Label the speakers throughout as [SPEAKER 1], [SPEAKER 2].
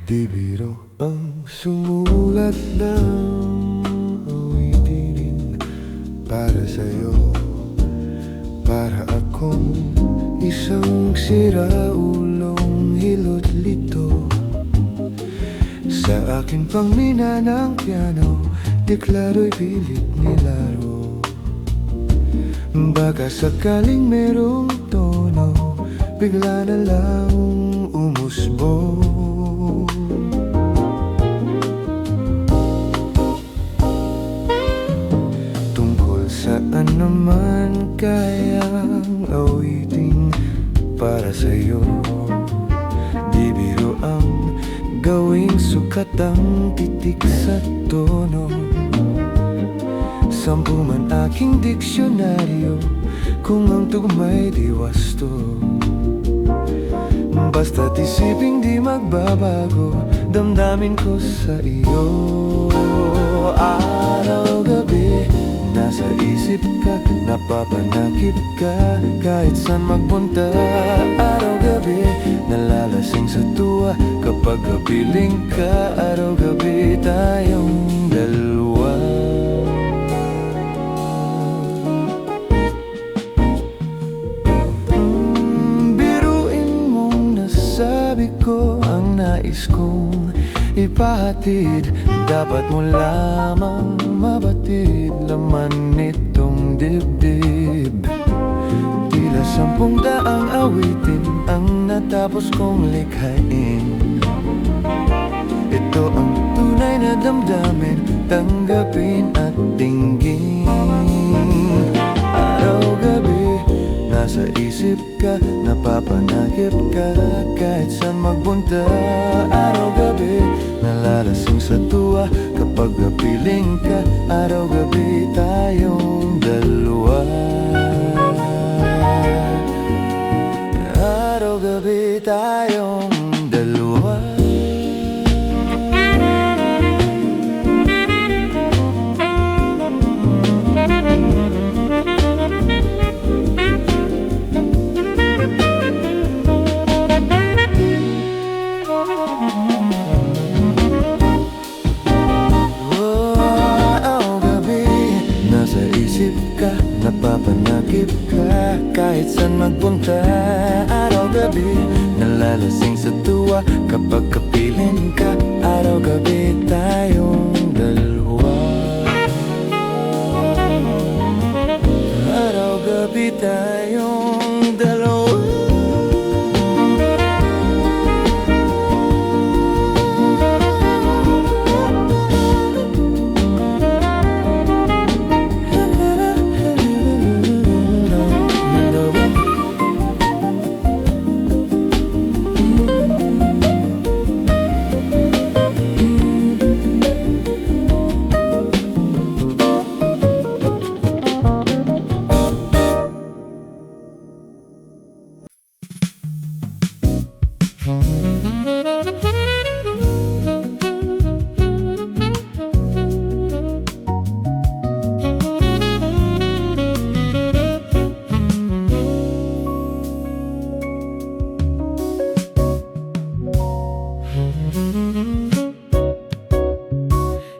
[SPEAKER 1] Di biro ang sumulat ng awitin para sa'yo. Para akong isang siraulong hilot lito. Sa akin pang mina ng piano, deklaro'y pilit nilaro. Baka sakaling merong tono, bigla na lang umusbong. Tungkol saan naman kayang awiting para sa'yo? Di biro ang gawing sukat ang titik sa tono. 10 man aking diksyonaryo kung ang tugma'y di wasto. Basta't isiping di magbabago damdamin ko sa iyo. Araw-gabi nasa isip ka, napapanakip ka kahit saan magpunta. Araw-gabi nalalasing sa tuwa kapag kapiling ka. Araw-gabi tayong dalawa. Biruin mong nasabi ko ang nais kong ipahatid. Dapat mo lamang mabatid laman nitong dibdib. Tila 10 daang awitin ang natapos kong likhain. Ito ang tunay na damdamin, tanggapin at dinggin. Araw-gabi nasa isip ka, napapanakip ka kahit saan magpunta. Araw-gabi nalalasing sa tuwa kapag napiling ka. Araw-gabi tayong dalawa. Araw-gabi tayong dalawa. Napapanakip ka kahit saan magpunta. Araw-gabi nalalasing sa tuwa kapag kapiling ka. Araw-gabi tayong dalawa. Araw-gabi tayong dalawa.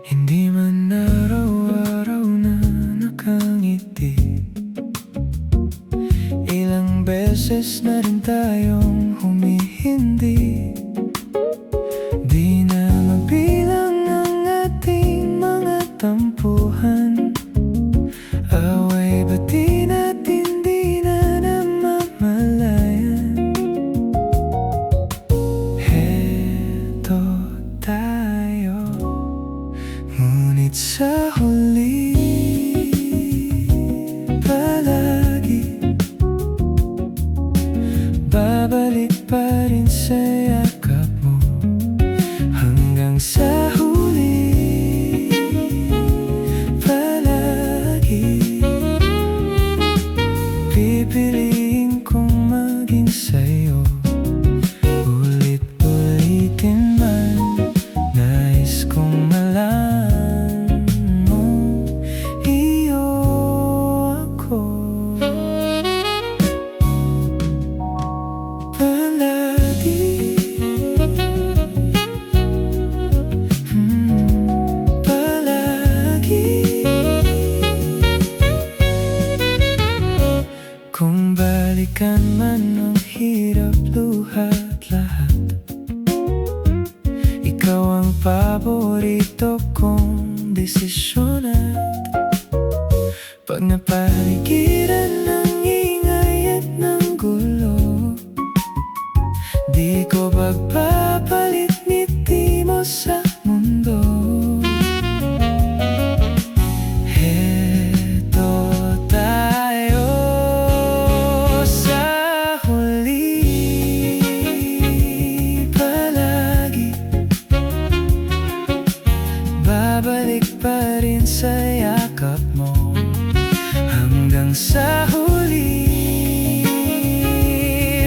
[SPEAKER 1] Hindi man araw-araw na nakangiti, ilang beses na rin tayong humihindi. Di na mabilang ang ating mga tampuhan. Away ba't di natin di na namamalayan? Heto tayo, ngunit sa huli palagi babalik pa rin sa yakap mo. Hanggang sa huli palagi pipiliin kong maging sa'yo. Ulit-ulitin man, nais kong malaman mo, iyo ako. Palagi ng hirap, luha't lahat. Ikaw ang paborito kong desisyon at pag napaligiran ng ingay at ng gulo, di ko pagpapalit ngiti mo sa mundo. Heto tayo sa huli, palagi babalik pa rin sa yakap mo. Hanggang sa huli,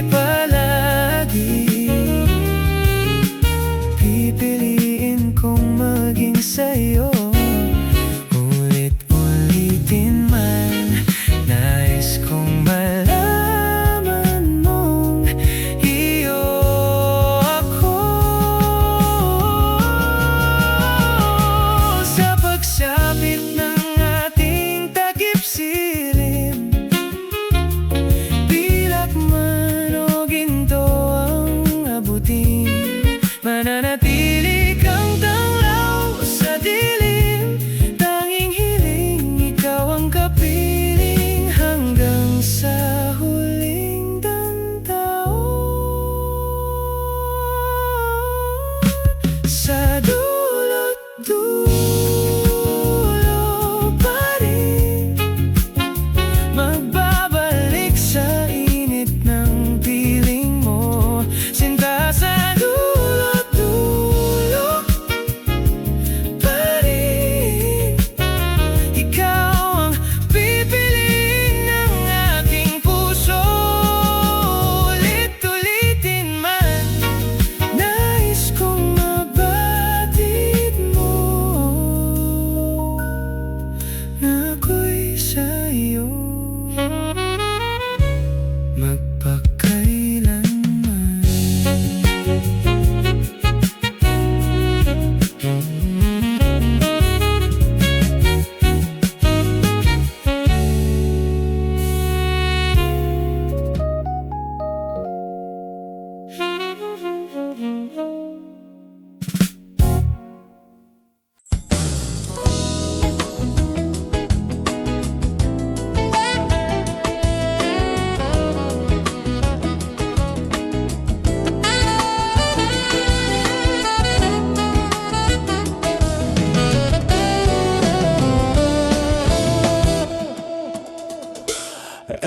[SPEAKER 1] palagi pipiliin kong maging sa'yo. Ulit-ulitin man, nais kong malaman mong iyo ako. Sa pagsapit ng ating takip silim, pilak man o ginto ang abutin, mananatili kang tanglaw sa dilim. Tanging hiling, ikaw ang kapiling hanggang sa huling tagtaon. Sa dulo't dulo pa rin, magbabalik sa init ng piling mo. Sinta, sa dulo't dulo pa rin, ikaw ang pipiliin ng aking puso. Ulit-ulitin man, nais kong mabatid mo na ako'y sa'yo magpakailanman.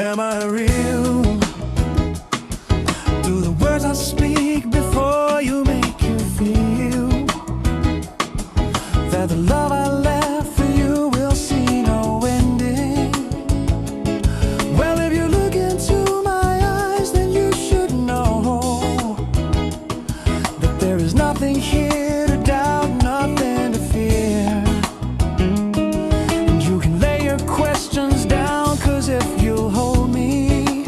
[SPEAKER 1] Am I real? Do the words I speak before you make you feel that the love I left for you will see no ending? Well, if you look into my eyes, then you should know that there is nothing here to doubt, nothing to fear. And you can lay your questions down, 'cause if you'll hold me,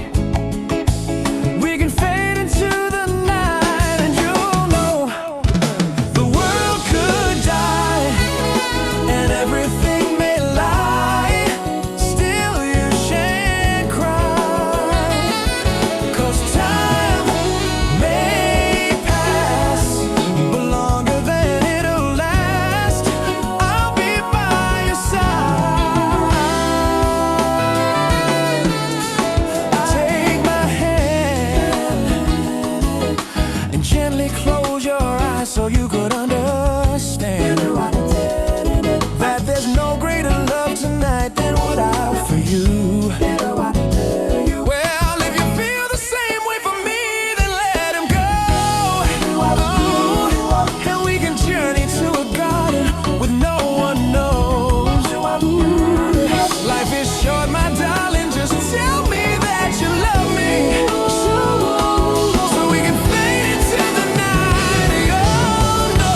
[SPEAKER 1] we can fade into the night, and you'll know the world could die and everything may lie. Still you shan't cry, 'cause time may pass, but longer than it'll last, I'll be by your side. Take my hand and gently close your eyes so you could understand that there's no greater love tonight than what I offer you. Well, if you feel the same way for me, then let him go. Oh, and we can journey to a garden with no one knows. Life is short, my darling, just tell me that you love me, so we can fade into the night. Oh no.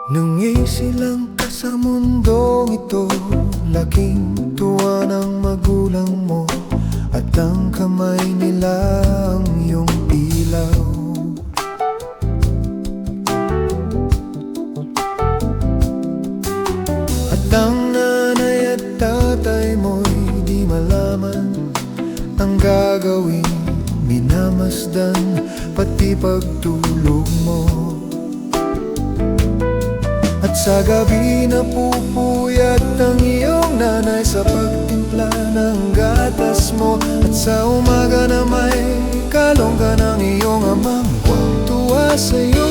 [SPEAKER 1] Nung isilang ka sa mundong ito, laking tuwa ng magulang mo, at ang kamay nila ang iyong ilaw. At ang nanay at tatay mo'y di malaman ang gagawin, minamasdan pati pagtulog mo. At sa gabi na pupuyat ang iyong nanay sa pagtimpla ng gatas mo, at sa umaga na may kalong ka ng iyong amang tuwa sa'yo.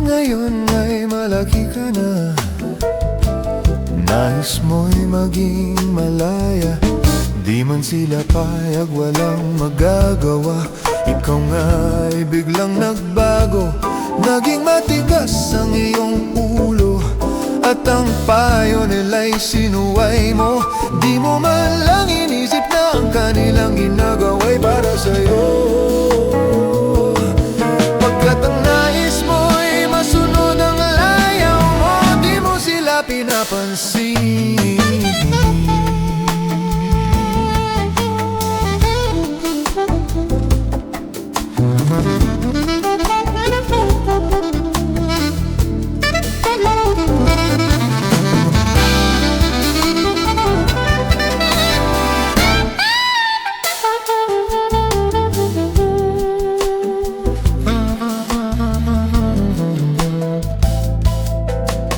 [SPEAKER 1] Ngayon ay malaki ka na, nais mo'y maging malaya. Di man sila payag, walang magagawa. Ikaw nga'y biglang nagbago, naging matigas ang iyong ulo, at ang payo nila'y sinuway mo. Di mo man lang inisip na ang kanilang ginagawa'y para sa'yo. Pagkat ang nais mo'y masunod ang layaw mo, di mo sila pinapansin.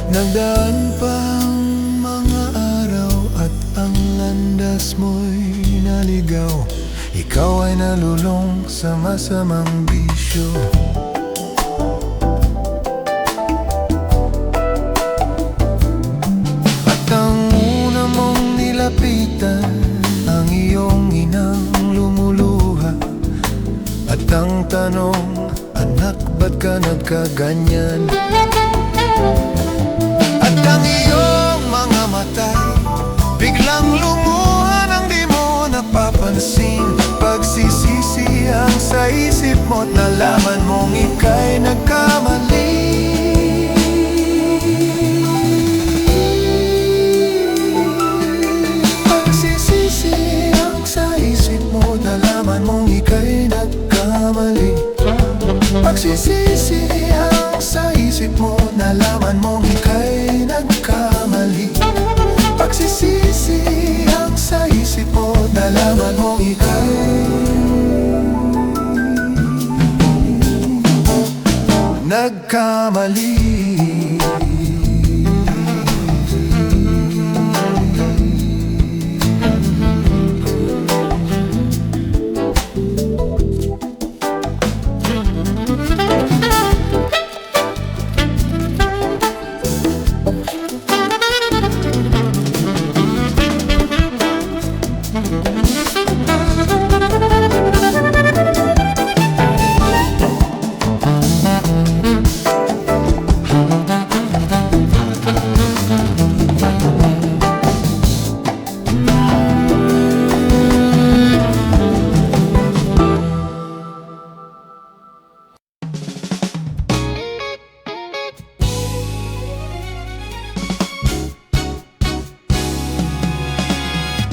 [SPEAKER 1] Nagdaan pa ang mga araw at ang landas mo'y naligaw. Ikaw ay nalulong sa masamang bisyo. At ang una mong nilapitan, ang iyong inang lumuluha. At ang tanong, anak, ba't ka nagkaganyan? At ang iyong mga matay biglang lumuha nang di mo napapansin. Pagsisisi ang sa isip mo't nalaman mong ika'y nagkamali. Pagsisisi ang sa isip mo't nalaman mong ika'y nagkamali. Pagsisisi ang sa isip mo, nalaman mong ika'y nagkamali. Pagsisisi ang sa isip mo, nalaman mong ika'y nagkamali.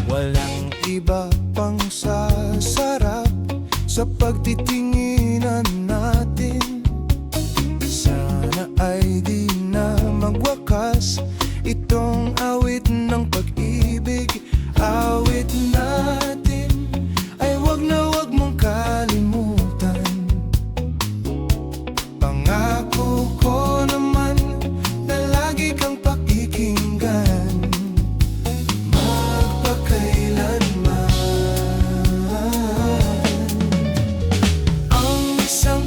[SPEAKER 1] Walang iba pang sasarap sa pagtitinginan natin. Sana ay di na magwakas itong awit ng pag-ibig. Awit natin ay wag na wag mong kalimutan. Pangako ko naman na lagi kang pakikinggan, magpakailanman. Ang isang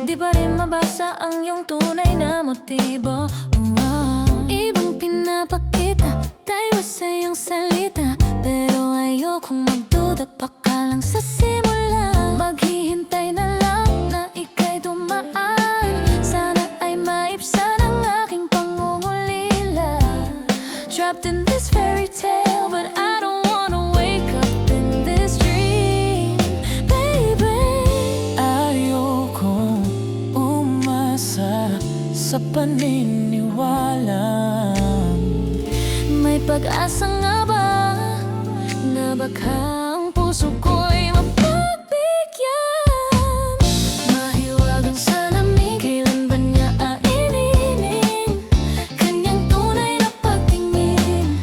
[SPEAKER 2] Di pa rin mabasa ang iyong tunay na motibo. Ibang pinapakita tayo sa iyong salita, pero ayokong magduda pa ka lang sa simula. Maghihintay na lang na ika'y dumaan, sana ay maibsan ang aking pangungulila. Trapped in this fairy tale, but I don't wanna wake up in this dream, baby.
[SPEAKER 1] Ayokong umasa sa paniniwala.
[SPEAKER 2] May pag-asa nga ba na baka ang puso ko'y mapagbigyan? Mahiwagang salamin, kailan ba niya ainihin kanyang tunay na pagtingin?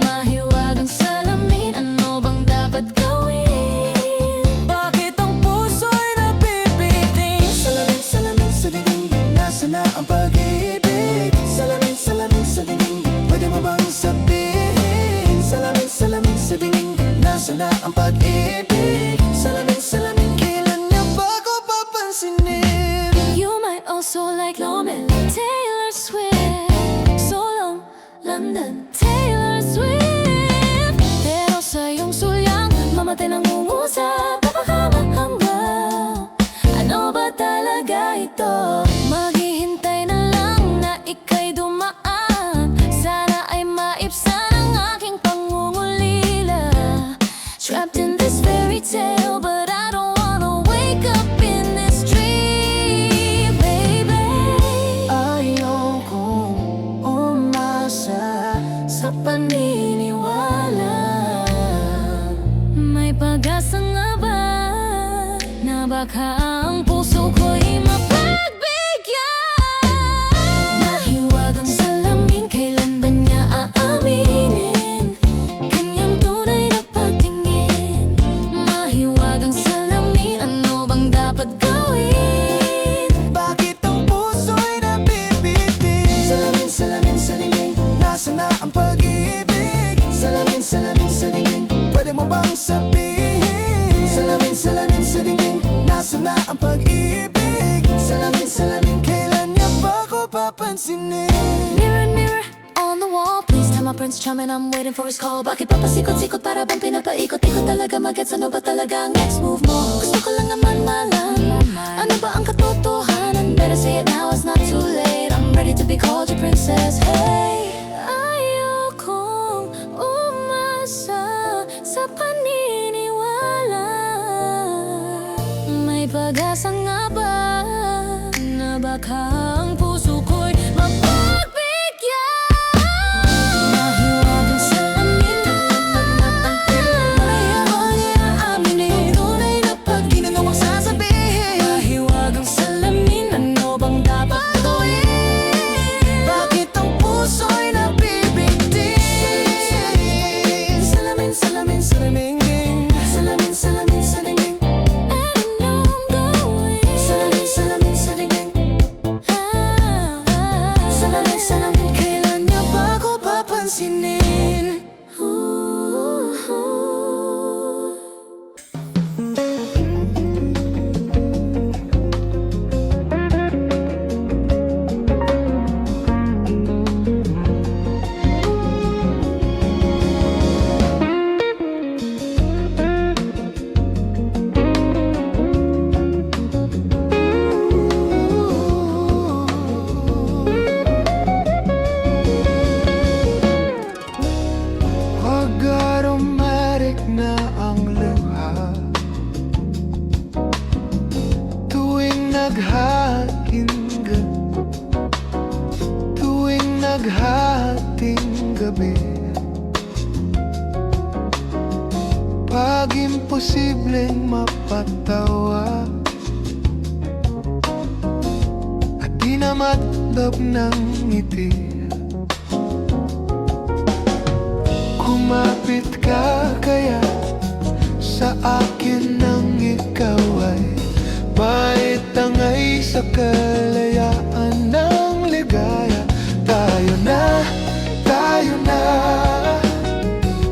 [SPEAKER 2] Mahiwagang salamin, ano bang dapat gawin?
[SPEAKER 1] Bakit ang puso'y nabibiting? Salamin, salamin sa dingding, nasa na ang pag-ibig? Salamin, salamin sa dingding, pwede mo bang sabihin? Salamin, salamin sa dingding, nasa na ang pag-ibig? Salamin, salamin, kailan niya bago papansinin?
[SPEAKER 2] You might also like Lomel, Taylor Swift, So Long, London, Taylor Swift. Pero sa iyong sulyang, mamatay ng ngungusap, napakamahanga. Ano ba talaga ito? Maghihintay na lang na ika'y dumaan, sana ay maibsan ang aking pangungulila. Trapped in this fairy tale, but I don't wanna wake up in this dream, baby.
[SPEAKER 1] Ayokong umasa sa paniniwala.
[SPEAKER 2] May pag-asa nga ba na baka ang puso ko'y mapagbigyan? Mahiwagang salamin, kailan ba niya aaminin kanyang tunay na pagtingin? Mahiwagang salamin, ano bang dapat gawin?
[SPEAKER 1] Bakit ang puso'y nabibiting? Salamin, salamin sa dingding, nasa na ang pag-ibig? Salamin, salamin sa dingding, pwede mo bang sabihin? Salamin, salamin sa dingding, nasa na ang pag-ibig? Salamin, salamin, kailan niya ba ko papansinin?
[SPEAKER 2] Mirror, mirror on the wall, please tell my prince charming I'm waiting for his call. Bakit papasikot-sikot para bang pinapaikot-ikot talaga? Magets, ano ba talaga ang next move mo? Gusto ko lang naman malaman, ano ba ang katotohanan? Better say it now, it's not too late. I'm ready to be called your princess, hey. Ayokong umasa sa paniniwala. May pag-asa nga ba na baka ang puso ko'y mapagbigyan? Mahiwagang salamin, mahiwagang aaminin tunay na pag-ibig mo sasabihin. Mahiwagang salamin, ano bang dapat gawin?
[SPEAKER 1] Bakit ang puso'y nabibiting? Salamin, salamin sa dingding, salamin, salamin sa dingding,
[SPEAKER 2] Ano ang gawin?
[SPEAKER 1] salamin, salamin sa dingding. Salamin, salamin, kailan niya ba ko papansinin? Wag aromatic na ang luha tuwing naghahating gabi. Pag imposibleng mapatawa at di na matlab ng ngiti, kumapit ka kaya sa akin nang ikaw ay maitangay sa kalayaan ng ligaya. Tayo na,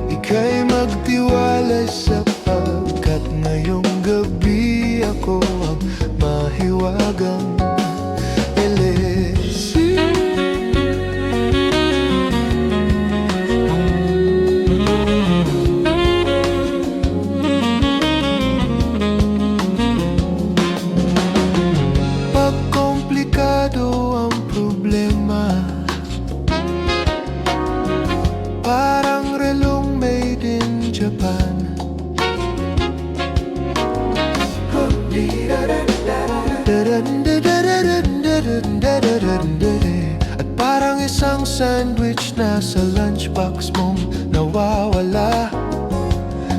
[SPEAKER 1] ika'y magtiwala sapagkat ngayong gabi ako ang mahiwagang sa lunchbox mong nawawala,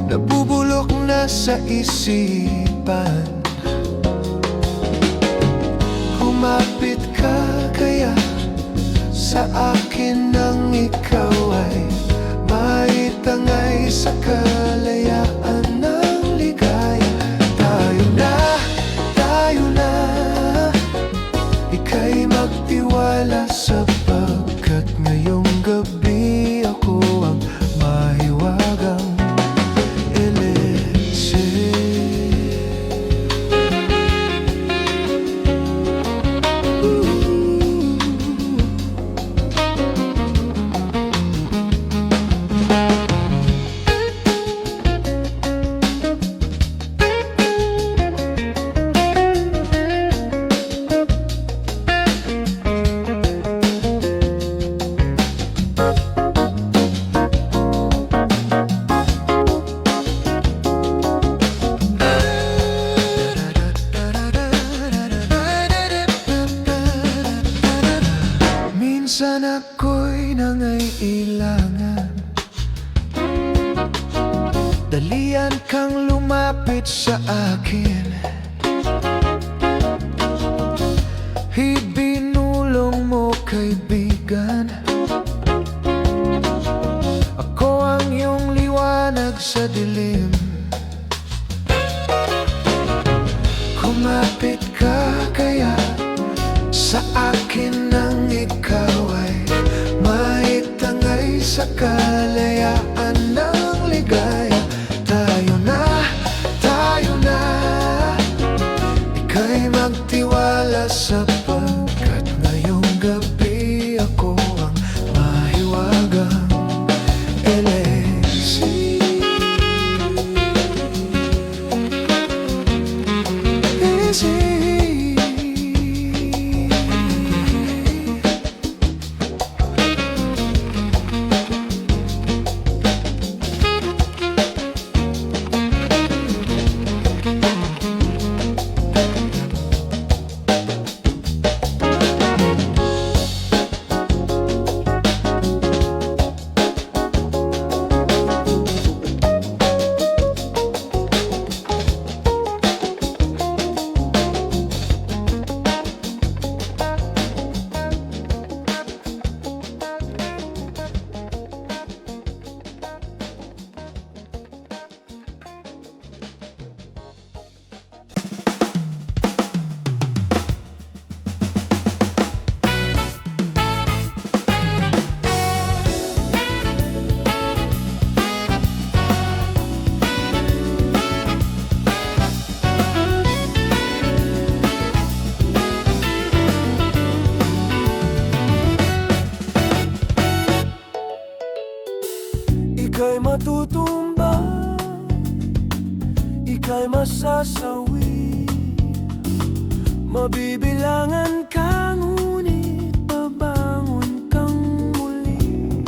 [SPEAKER 1] nabubulok na sa isipan. Humapit ka kaya sa akin nang ikaw ay maitangay sa kalayaan ng ligaya. Tayo na, ika'y magtiwala sapagkat ngayong gabi ako ang mahiwagang elixir. Minsan ako'y nangailangan, dalian kang lumapit sa akin. Ibinulong mo kaibigan, ako ang iyong liwanag sa dilim. Kumapit ka kaya sa akin nang ikaw ay maitangay sa kalayaan ng ligaya. Tayo na, ika'y magtiwala sapagkat ngayong gabi ako ang mahiwagang elixir. Ika'y matutumba, ika'y masasawi, mabibilangan ka ngunit babangon kang muli.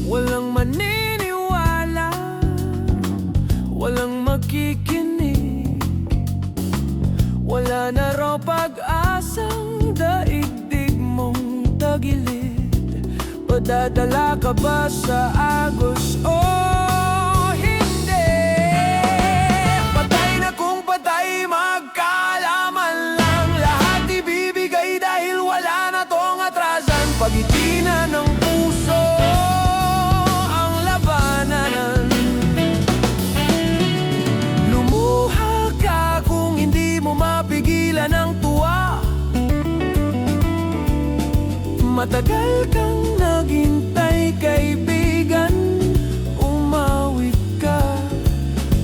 [SPEAKER 1] Walang maniniwala, walang makikinig, wala na raw pag-asang daigdig mong tagilid. Padadala ka ba sa agos o hindi? Patay na kung patay, magkaalaman lang. Lahat ibibigay dahil wala na tong atrasan. Pag-itina ng puso ang labanan. Lumuha ka kung hindi mo mapigilan ang tuwa. Matagal kang naghintay, kaibigan, umawit ka.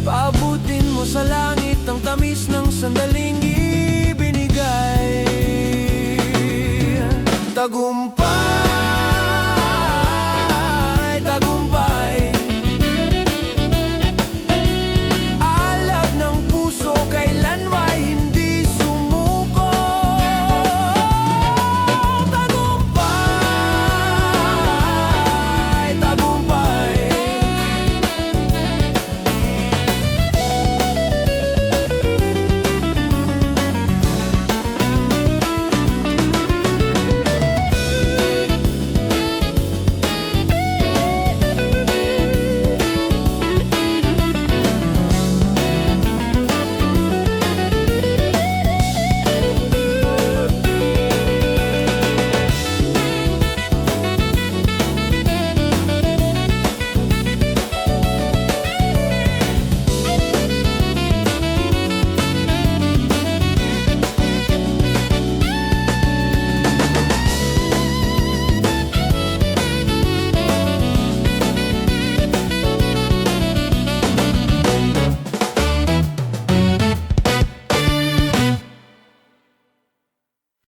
[SPEAKER 1] Paabutin mo sa langit ang tamis ng sandaling